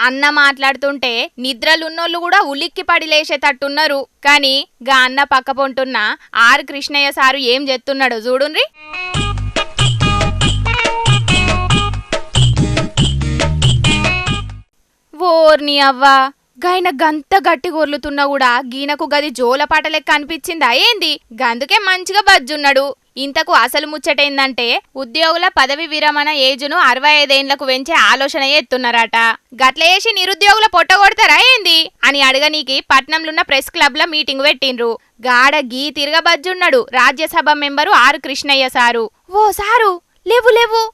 అన్న మాట్లాడుతుంటే నిద్రలున్నోళ్ళు కూడా ఉలిక్కి పడి లేచేటట్టున్నారు. కానీ గా అన్న పక్క పొంటున్న ఆర్ కృష్ణయ్య సారు ఏం చెప్తున్నాడో చూడుండ్రి. ఓర్ని అవ్వా, గైన గంత గట్టి గొర్లుతున్నా కూడా గీనకు గది జోలపాట లెక్క అనిపించిందా ఏంది? గందుకే మంచిగా బజ్జున్నాడు. ఇంతకు అసలు ముచ్చటేందంటే ఉద్యోగుల పదవి విరమణ ఏజును 65 ఏండ్లకు పెంచే ఆలోచన ఎత్తున్నారట. గట్లేసి నిరుద్యోగుల పొట్టగొడతారా ఏంది అని అడగనీకి పట్నంలున్న ప్రెస్ క్లబ్ ల మీటింగ్ పెట్టిండ్రు. గాడ గీ తిరగబజ్జున్నాడు Rajya Sabha member R Krishnaiah sir. ఓ సారు లేవు లేవు.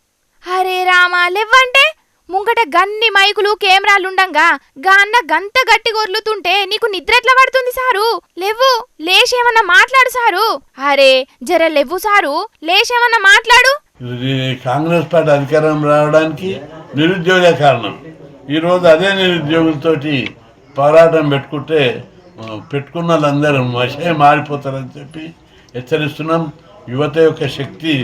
అరే రామా, లేవ్వంటే ముంగట గన్ని మైకులు కెమెరాలుండంగా గా అన్న గంత గట్టి గొర్లుతుంటే నీకు నిద్రెట్లా పడుతుంది సారు? లేవు, లేచేమన్నా మాట్లాడు సారు. అరే జర లేవు సారు, లేచేమన్నా మాట్లాడు. కాంగ్రెస్ పార్టీ అధికారం రావడానికి నిరుద్యోగ కారణం. ఈరోజు అదే నిరుద్యోగులతోటి పోరాటం పెట్టుకున్న వాళ్ళందరూ మషే మారిపోతారని చెప్పి హెచ్చరిస్తున్నాం. యువత యొక్క శక్తి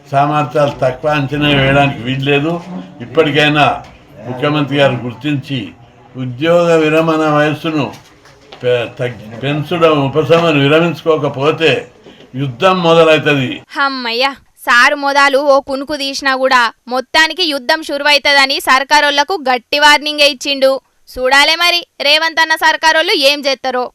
సామర్థ్యాలు తక్కువ అంచనా వేయడానికి వీల్లేదు. ఇప్పటికైనా ముఖ్యమంత్రి గారు గుర్తించి ఉద్యోగ విరమణ వయస్సును పెంచడం ఉపశమనం విరమించుకోకపోతే యుద్ధం మొదలవుతుంది. హమ్మయ్య, సారు మొదలు ఓ కునుకు తీసినా కూడా మొత్తానికి యుద్ధం షురువైతదని సర్కారోళ్లకు గట్టి వార్నింగే ఇచ్చిండు. చూడాలే మరి రేవంత్ అన్న సర్కారోళ్ళు ఏం చేస్తారో.